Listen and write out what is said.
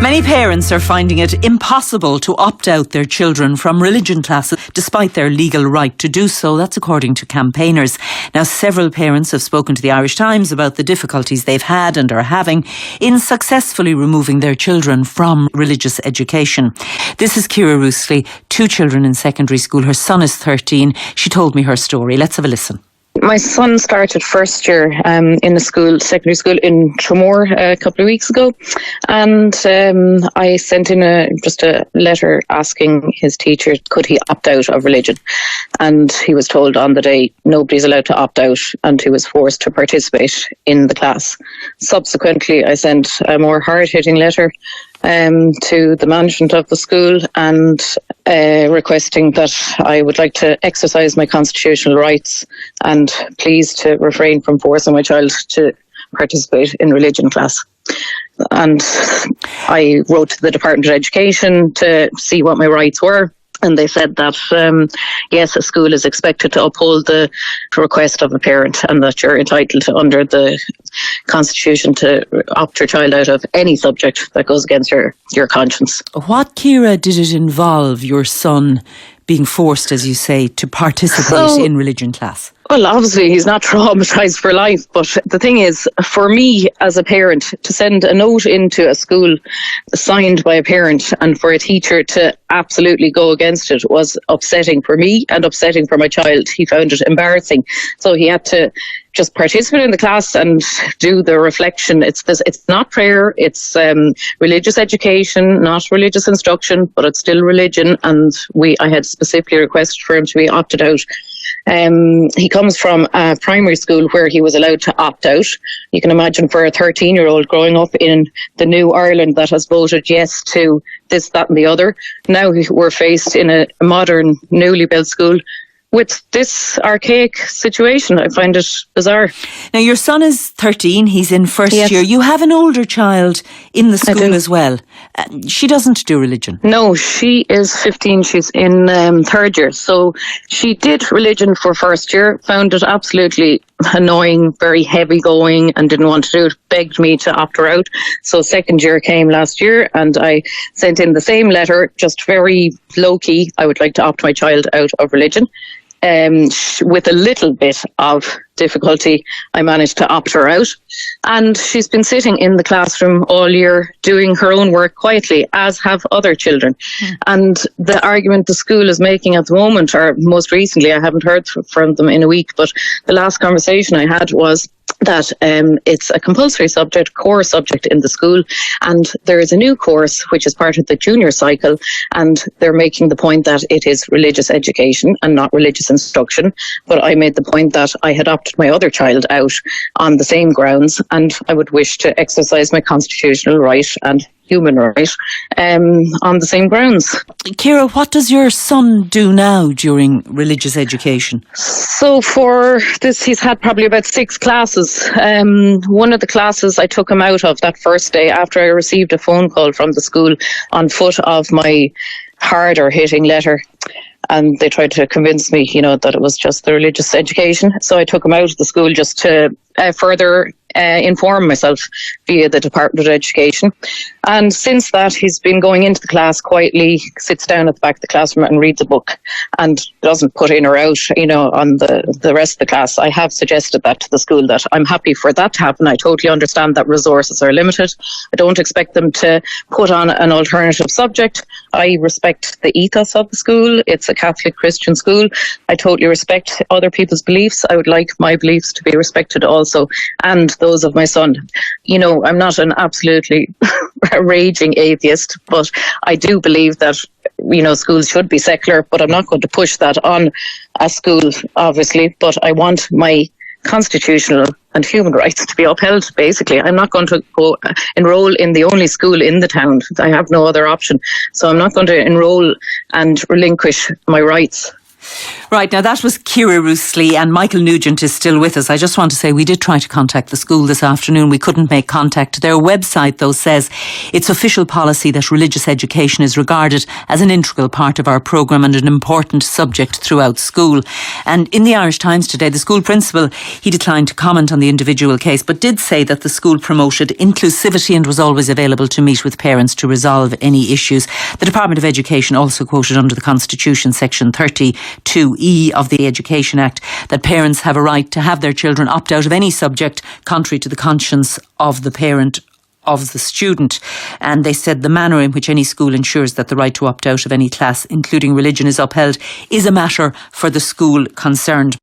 Many parents are finding it impossible to opt out their children from religion classes despite their legal right to do so. That's according to campaigners. Now, several parents have spoken to the Irish Times about the difficulties they've had and are having in successfully removing their children from religious education. This is Ciara Roosli, 2 children in secondary school. Her son is 13. She told me her story. Let's have a listen. My son started first year in a secondary school in Tramore a couple of weeks ago, and I sent in just a letter asking his teacher could he opt out of religion, and he was told on the day nobody's allowed to opt out, and he was forced to participate in the class. Subsequently, I sent a more hard-hitting letter to the management of the school and requesting that I would like to exercise my constitutional rights and please to refrain from forcing my child to participate in religion class. And I wrote to the Department of Education to see what my rights were. And they said that, yes, a school is expected to uphold the request of a parent and that you're entitled to, under the Constitution, to opt your child out of any subject that goes against your conscience. What, Ciara, did it involve your son being forced, as you say, to participate in religion class? Well, obviously he's not traumatised for life, but the thing is, for me as a parent, to send a note into a school signed by a parent and for a teacher to absolutely go against it was upsetting for me and upsetting for my child. He found it embarrassing. So he had to just participate in the class and do the reflection. It's not prayer, it's religious education, not religious instruction, but it's still religion, and I had specifically requested for him to be opted out. He comes from a primary school where he was allowed to opt out. You can imagine for a 13-year-old growing up in the new Ireland that has voted yes to this, that and the other. Now we're faced in a modern, newly built school with this archaic situation. I find it bizarre. Now, your son is 13. He's in first year. You have an older child in the school as well. She doesn't do religion. No, she is 15. She's in third year. So she did religion for first year, found it absolutely annoying, very heavy going, and didn't want to do it, begged me to opt her out. So second year came last year and I sent in the same letter, just very low-key. I would like to opt my child out of religion. With a little bit of difficulty, I managed to opt her out. And she's been sitting in the classroom all year doing her own work quietly, as have other children. And the argument the school is making at the moment, or most recently, I haven't heard from them in a week, but the last conversation I had was that it's a compulsory subject, core subject in the school, and there is a new course which is part of the junior cycle, and they're making the point that it is religious education and not religious instruction. But I made the point that I had opted my other child out on the same grounds, and I would wish to exercise my constitutional right and human right on the same grounds. Ciara, what does your son do now during religious education? So for this, he's had probably about 6 classes. One of the classes I took him out of that first day after I received a phone call from the school on foot of my harder hitting letter. And they tried to convince me, that it was just the religious education. So I took him out of the school just to further inform myself via the Department of Education. And since that, he's been going into the class quietly, sits down at the back of the classroom and reads a book and doesn't put in or out, on the rest of the class. I have suggested that to the school, that I'm happy for that to happen. I totally understand that resources are limited. I don't expect them to put on an alternative subject. I respect the ethos of the school. It's a Catholic Christian school. I totally respect other people's beliefs. I would like my beliefs to be respected also, and those of my son. I'm not an absolutely raging atheist, but I do believe that, schools should be secular, but I'm not going to push that on a school, obviously. But I want my constitutional and human rights to be upheld, basically. I'm not going to go enrol in the only school in the town. I have no other option. So I'm not going to enrol and relinquish my rights. Right, now that was Ciara Roosli, and Michael Nugent is still with us. I just want to say we did try to contact the school this afternoon. We couldn't make contact. Their website, though, says it's official policy that religious education is regarded as an integral part of our programme and an important subject throughout school. And in the Irish Times today, the school principal, he declined to comment on the individual case, but did say that the school promoted inclusivity and was always available to meet with parents to resolve any issues. The Department of Education also quoted under the Constitution, Section 32E of the Education Act, that parents have a right to have their children opt out of any subject contrary to the conscience of the parent of the student. And they said the manner in which any school ensures that the right to opt out of any class, including religion, is upheld is a matter for the school concerned.